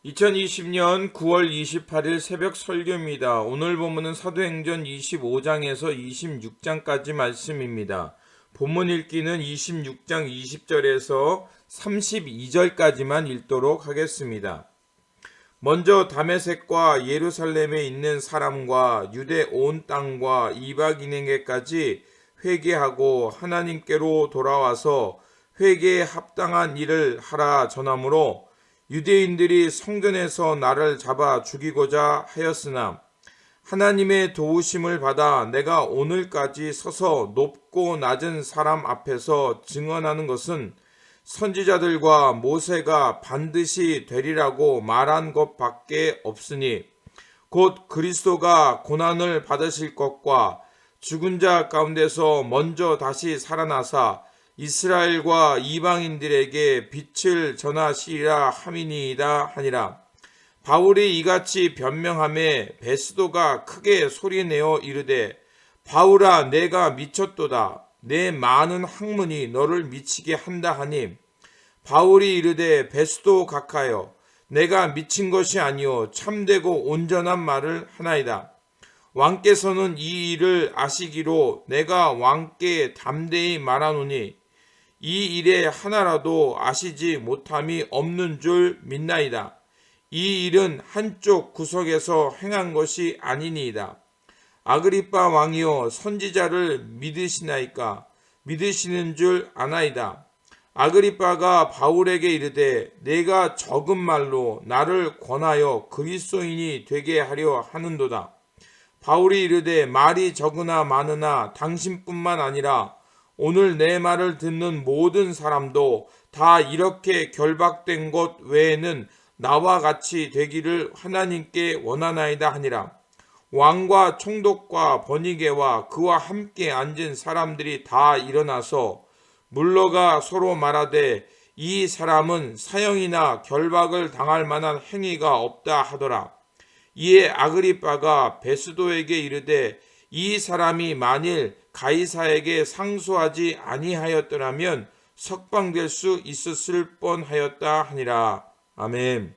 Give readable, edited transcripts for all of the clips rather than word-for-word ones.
2020년 9월 28일 새벽 설교입니다. 오늘 본문은 사도행전 25장에서 26장까지 말씀입니다. 본문 읽기는 26장 20절에서 32절까지만 읽도록 하겠습니다. 먼저 다메섹과 예루살렘에 있는 사람과 유대 온 땅과 이방인에게까지 회개하고 하나님께로 돌아와서 회개에 합당한 일을 하라 전하므로 유대인들이 성전에서 나를 잡아 죽이고자 하였으나 하나님의 도우심을 받아 내가 오늘까지 서서 높고 낮은 사람 앞에서 증언하는 것은 선지자들과 모세가 반드시 되리라고 말한 것밖에 없으니 곧 그리스도가 고난을 받으실 것과 죽은 자 가운데서 먼저 다시 살아나사 이스라엘과 이방인들에게 빛을 전하시리라 함이니이다 하니라. 바울이 이같이 변명하매 베스도가 크게 소리내어 이르되 바울아 내가 미쳤도다. 내 많은 학문이 너를 미치게 한다 하니 바울이 이르되 베스도 각하여 내가 미친 것이 아니요 참되고 온전한 말을 하나이다. 왕께서는 이 일을 아시기로 내가 왕께 담대히 말하노니 이 일에 하나라도 아시지 못함이 없는 줄 믿나이다. 이 일은 한쪽 구석에서 행한 것이 아니니이다. 아그리빠 왕이여 선지자를 믿으시나이까? 믿으시는 줄 아나이다. 아그리빠가 바울에게 이르되 내가 적은 말로 나를 권하여 그리스도인이 되게 하려 하는도다. 바울이 이르되 말이 적으나 많으나 당신뿐만 아니라 오늘 내 말을 듣는 모든 사람도 다 이렇게 결박된 것 외에는 나와 같이 되기를 하나님께 원하나이다 하니라. 왕과 총독과 번이게와 그와 함께 앉은 사람들이 다 일어나서 물러가 서로 말하되 이 사람은 사형이나 결박을 당할 만한 행위가 없다 하더라. 이에 아그리빠가 베스도에게 이르되 이 사람이 만일 가이사에게 상소하지 아니하였더라면 석방될 수 있었을 뻔하였다 하니라. 아멘.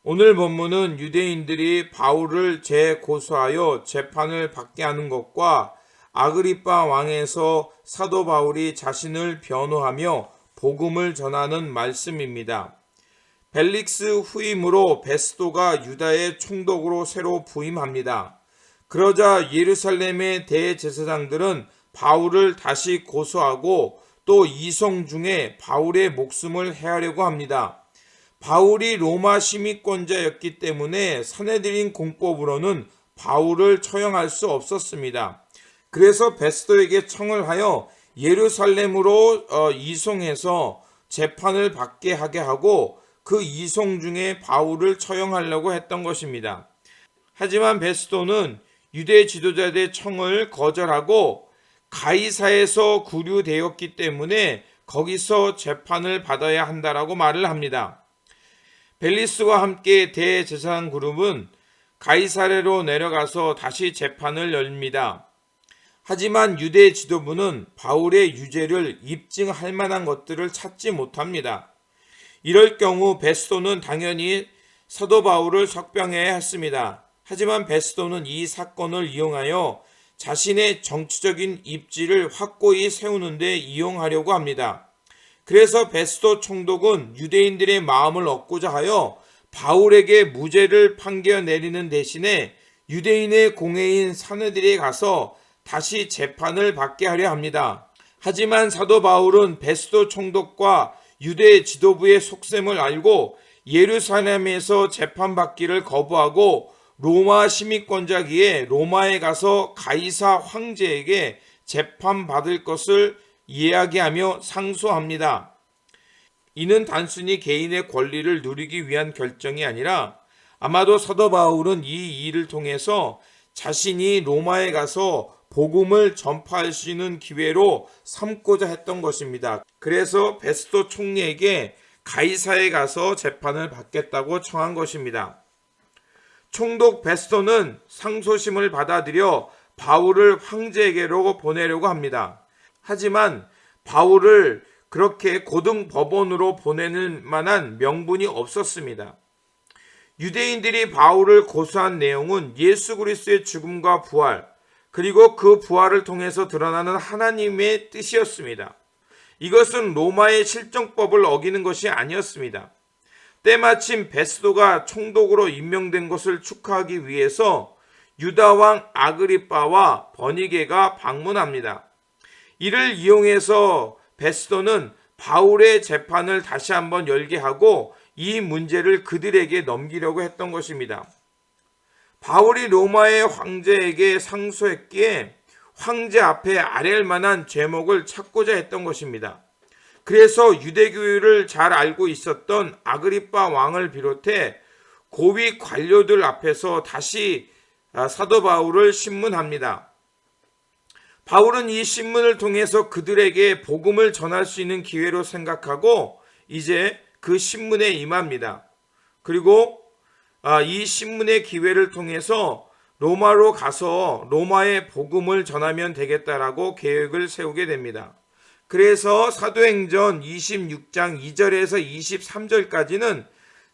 오늘 본문은 유대인들이 바울을 재고소하여 재판을 받게 하는 것과 아그리빠 왕에서 사도 바울이 자신을 변호하며 복음을 전하는 말씀입니다. 벨릭스 후임으로 베스도가 유다의 총독으로 새로 부임합니다. 그러자 예루살렘의 대제사장들은 바울을 다시 고소하고 또 이송 중에 바울의 목숨을 해하려고 합니다. 바울이 로마 시민권자였기 때문에 사내들인 공법으로는 바울을 처형할 수 없었습니다. 그래서 베스도에게 청을 하여 예루살렘으로 이송해서 재판을 받게 하게 하고 그 이송 중에 바울을 처형하려고 했던 것입니다. 하지만 베스도는 유대 지도자들의 청을 거절하고 가이사에서 구류되었기 때문에 거기서 재판을 받아야 한다라고 말을 합니다. 벨리스와 함께 대제사장 그룹은 가이사레로 내려가서 다시 재판을 열립니다. 하지만 유대 지도부는 바울의 유죄를 입증할 만한 것들을 찾지 못합니다. 이럴 경우 베스도는 당연히 사도 바울을 석방해야 했습니다. 하지만 베스도는 이 사건을 이용하여 자신의 정치적인 입지를 확고히 세우는 데 이용하려고 합니다. 그래서 베스도 총독은 유대인들의 마음을 얻고자 하여 바울에게 무죄를 판결 내리는 대신에 유대인의 공회인 사내들에 가서 다시 재판을 받게 하려 합니다. 하지만 사도 바울은 베스도 총독과 유대 지도부의 속셈을 알고 예루살렘에서 재판받기를 거부하고 로마 시민권자기에 로마에 가서 가이사 황제에게 재판받을 것을 이야기하며 상소합니다. 이는 단순히 개인의 권리를 누리기 위한 결정이 아니라 아마도 사도 바울은 이 일을 통해서 자신이 로마에 가서 복음을 전파할 수 있는 기회로 삼고자 했던 것입니다. 그래서 베스도 총리에게 가이사에 가서 재판을 받겠다고 청한 것입니다. 총독 베스도는 상소심을 받아들여 바울을 황제에게로 보내려고 합니다. 하지만 바울을 그렇게 고등법원으로 보내는 만한 명분이 없었습니다. 유대인들이 바울을 고소한 내용은 예수 그리스도의 죽음과 부활, 그리고 그 부활을 통해서 드러나는 하나님의 뜻이었습니다. 이것은 로마의 실정법을 어기는 것이 아니었습니다. 때마침 베스도가 총독으로 임명된 것을 축하하기 위해서 유다왕 아그리빠와 버니게가 방문합니다. 이를 이용해서 베스도는 바울의 재판을 다시 한번 열게 하고 이 문제를 그들에게 넘기려고 했던 것입니다. 바울이 로마의 황제에게 상소했기에 황제 앞에 아랠 만한 제목을 찾고자 했던 것입니다. 그래서 유대교를 잘 알고 있었던 아그리빠 왕을 비롯해 고위 관료들 앞에서 다시 사도 바울을 신문합니다. 바울은 이 신문을 통해서 그들에게 복음을 전할 수 있는 기회로 생각하고 이제 그 신문에 임합니다. 그리고 이 신문의 기회를 통해서 로마로 가서 로마의 복음을 전하면 되겠다라고 계획을 세우게 됩니다. 그래서 사도행전 26장 2절에서 23절까지는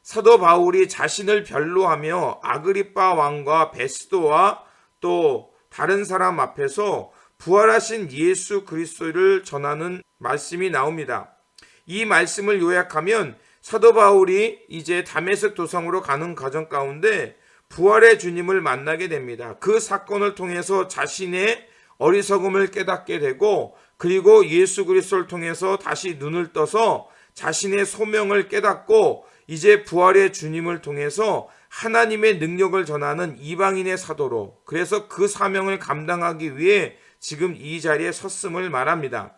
사도 바울이 자신을 변로하며 아그리빠 왕과 베스도와 또 다른 사람 앞에서 부활하신 예수 그리스도를 전하는 말씀이 나옵니다. 이 말씀을 요약하면 사도 바울이 이제 다메섹 도성으로 가는 과정 가운데 부활의 주님을 만나게 됩니다. 그 사건을 통해서 자신의 어리석음을 깨닫게 되고 그리고 예수 그리스도를 통해서 다시 눈을 떠서 자신의 소명을 깨닫고 이제 부활의 주님을 통해서 하나님의 능력을 전하는 이방인의 사도로, 그래서 그 사명을 감당하기 위해 지금 이 자리에 섰음을 말합니다.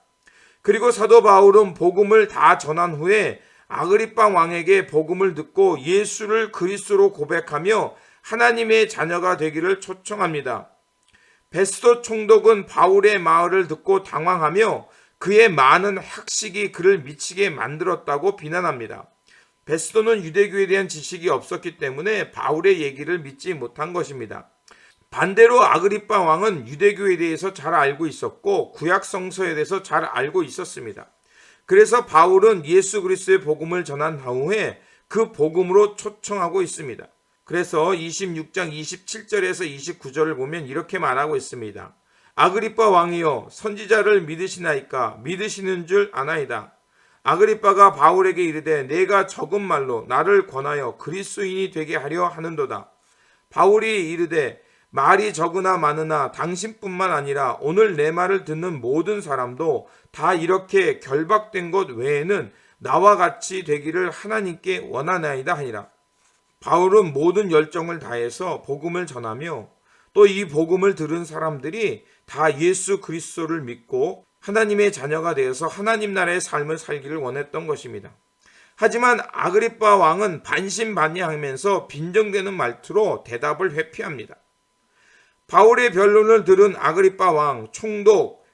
그리고 사도 바울은 복음을 다 전한 후에 아그리빠 왕에게 복음을 듣고 예수를 그리스도로 고백하며 하나님의 자녀가 되기를 초청합니다. 베스도 총독은 바울의 말을 듣고 당황하며 그의 많은 학식이 그를 미치게 만들었다고 비난합니다. 베스도는 유대교에 대한 지식이 없었기 때문에 바울의 얘기를 믿지 못한 것입니다. 반대로 아그리빠 왕은 유대교에 대해서 잘 알고 있었고 구약 성서에 대해서 잘 알고 있었습니다. 그래서 바울은 예수 그리스도의 복음을 전한 후에 그 복음으로 초청하고 있습니다. 그래서 26장 27절에서 29절을 보면 이렇게 말하고 있습니다. 아그리빠 왕이여, 선지자를 믿으시나이까? 믿으시는 줄 아나이다. 아그리빠가 바울에게 이르되 내가 적은 말로 나를 권하여 그리스도인이 되게 하려 하는도다. 바울이 이르되 말이 적으나 많으나 당신뿐만 아니라 오늘 내 말을 듣는 모든 사람도 다 이렇게 결박된 것 외에는 나와 같이 되기를 하나님께 원하나이다 하니라. 바울은 모든 열정을 다해서 복음을 전하며 또 이 복음을 들은 사람들이 다 예수 그리스도를 믿고 하나님의 자녀가 되어서 하나님 나라의 삶을 살기를 원했던 것입니다. 하지만 아그리빠 왕은 반신반의하면서 빈정대는 말투로 대답을 회피합니다. 바울의 변론을 들은 아그리빠 왕, 총독,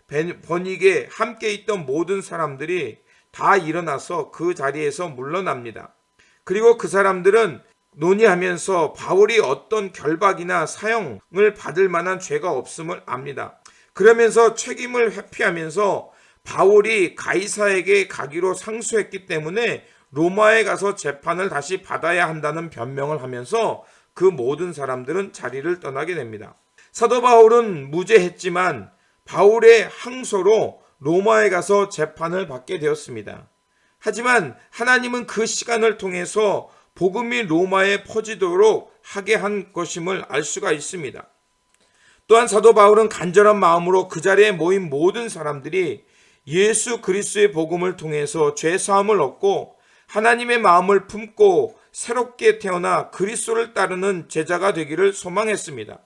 버니게 함께 있던 모든 사람들이 다 일어나서 그 자리에서 물러납니다. 그리고 그 사람들은 논의하면서 바울이 어떤 결박이나 사형을 받을 만한 죄가 없음을 압니다. 그러면서 책임을 회피하면서 바울이 가이사에게 가기로 상소했기 때문에 로마에 가서 재판을 다시 받아야 한다는 변명을 하면서 그 모든 사람들은 자리를 떠나게 됩니다. 사도 바울은 무죄했지만 바울의 항소로 로마에 가서 재판을 받게 되었습니다. 하지만 하나님은 그 시간을 통해서 복음이 로마에 퍼지도록 하게 한 것임을 알 수가 있습니다. 또한 사도 바울은 간절한 마음으로 그 자리에 모인 모든 사람들이 예수 그리스도의 복음을 통해서 죄 사함을 얻고 하나님의 마음을 품고 새롭게 태어나 그리스도를 따르는 제자가 되기를 소망했습니다.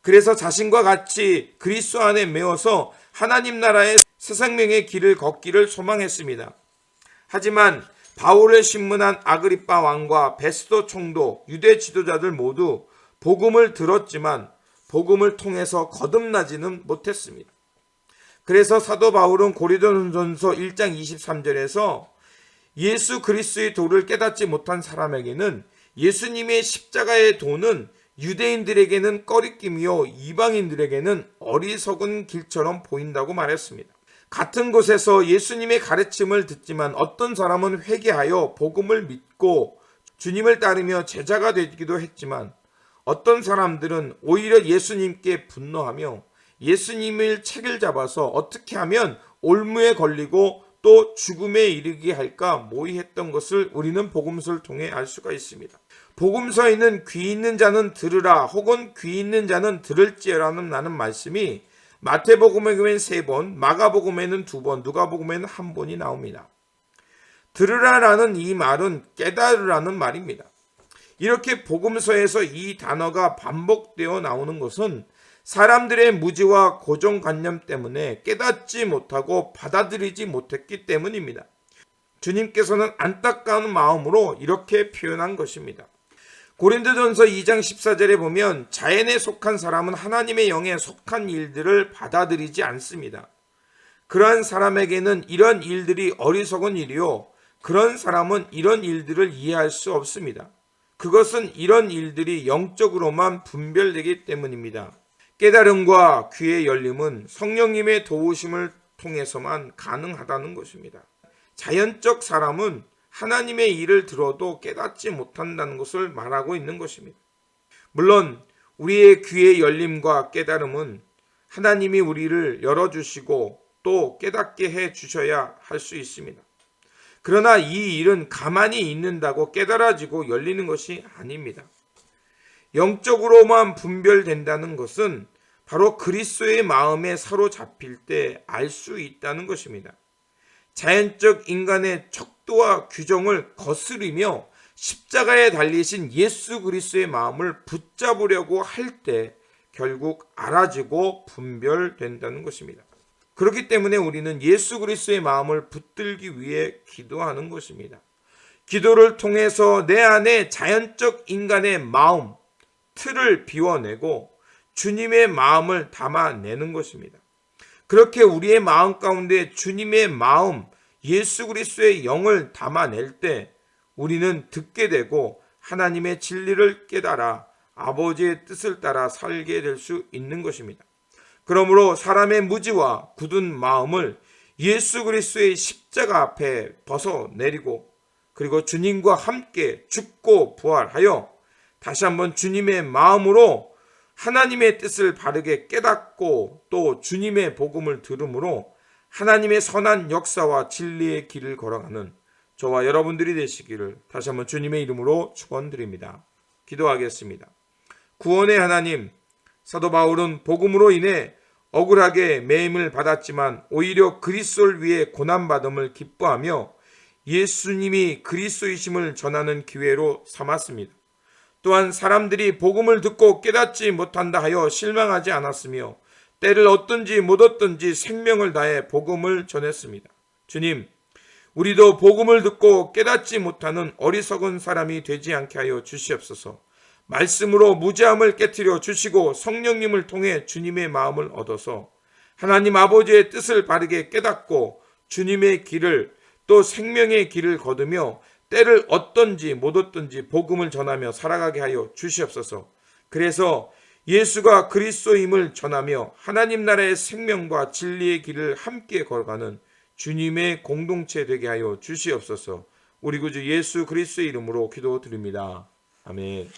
그래서 자신과 같이 그리스도 안에 매어서 하나님 나라의 새 생명의 길을 걷기를 소망했습니다. 하지만 바울을 신문한 아그리빠 왕과 베스도 총독, 유대 지도자들 모두 복음을 들었지만 복음을 통해서 거듭나지는 못했습니다. 그래서 사도 바울은 고린도전서 1장 23절에서 예수 그리스도의 도를 깨닫지 못한 사람에게는 예수님의 십자가의 도는 유대인들에게는 꺼리낌이요 이방인들에게는 어리석은 길처럼 보인다고 말했습니다. 같은 곳에서 예수님의 가르침을 듣지만 어떤 사람은 회개하여 복음을 믿고 주님을 따르며 제자가 되기도 했지만 어떤 사람들은 오히려 예수님께 분노하며 예수님을 책을 잡아서 어떻게 하면 올무에 걸리고 또 죽음에 이르게 할까 모의했던 것을 우리는 복음서를 통해 알 수가 있습니다. 복음서에는 귀 있는 자는 들으라 혹은 귀 있는 자는 들을지어라는 말씀이 마태복음에는 3번, 마가복음에는 2번, 누가복음에는 1번이 나옵니다. 들으라라는 이 말은 깨달으라는 말입니다. 이렇게 복음서에서 이 단어가 반복되어 나오는 것은 사람들의 무지와 고정관념 때문에 깨닫지 못하고 받아들이지 못했기 때문입니다. 주님께서는 안타까운 마음으로 이렇게 표현한 것입니다. 고린도전서 2장 14절에 보면 자연에 속한 사람은 하나님의 영에 속한 일들을 받아들이지 않습니다. 그러한 사람에게는 이런 일들이 어리석은 일이요 그런 사람은 이런 일들을 이해할 수 없습니다. 그것은 이런 일들이 영적으로만 분별되기 때문입니다. 깨달음과 귀의 열림은 성령님의 도우심을 통해서만 가능하다는 것입니다. 자연적 사람은 하나님의 일을 들어도 깨닫지 못한다는 것을 말하고 있는 것입니다. 물론 우리의 귀의 열림과 깨달음은 하나님이 우리를 열어주시고 또 깨닫게 해 주셔야 할 수 있습니다. 그러나 이 일은 가만히 있는다고 깨달아지고 열리는 것이 아닙니다. 영적으로만 분별된다는 것은 바로 그리스도의 마음에 사로잡힐 때 알 수 있다는 것입니다. 자연적 인간의 척도와 규정을 거스르며 십자가에 달리신 예수 그리스도의 마음을 붙잡으려고 할 때 결국 알아지고 분별된다는 것입니다. 그렇기 때문에 우리는 예수 그리스도의 마음을 붙들기 위해 기도하는 것입니다. 기도를 통해서 내 안에 자연적 인간의 마음, 틀을 비워내고 주님의 마음을 담아내는 것입니다. 그렇게 우리의 마음 가운데 주님의 마음, 예수 그리스도의 영을 담아낼 때 우리는 듣게 되고 하나님의 진리를 깨달아 아버지의 뜻을 따라 살게 될 수 있는 것입니다. 그러므로 사람의 무지와 굳은 마음을 예수 그리스도의 십자가 앞에 벗어내리고 그리고 주님과 함께 죽고 부활하여 다시 한번 주님의 마음으로 하나님의 뜻을 바르게 깨닫고 또 주님의 복음을 들음으로 하나님의 선한 역사와 진리의 길을 걸어가는 저와 여러분들이 되시기를 다시 한번 주님의 이름으로 축원드립니다. 기도하겠습니다. 구원의 하나님, 사도 바울은 복음으로 인해 억울하게 매임을 받았지만 오히려 그리스도를 위해 고난받음을 기뻐하며 예수님이 그리스도이심을 전하는 기회로 삼았습니다. 또한 사람들이 복음을 듣고 깨닫지 못한다 하여 실망하지 않았으며 때를 얻든지 못 얻든지 생명을 다해 복음을 전했습니다. 주님, 우리도 복음을 듣고 깨닫지 못하는 어리석은 사람이 되지 않게 하여 주시옵소서. 말씀으로 무지함을 깨트려 주시고 성령님을 통해 주님의 마음을 얻어서 하나님 아버지의 뜻을 바르게 깨닫고 주님의 길을 또 생명의 길을 거두며 때를 얻든지 못 얻든지 복음을 전하며 살아가게 하여 주시옵소서. 그래서 예수가 그리스도임을 전하며 하나님 나라의 생명과 진리의 길을 함께 걸어가는 주님의 공동체 되게 하여 주시옵소서. 우리 구주 예수 그리스도의 이름으로 기도드립니다. 아멘.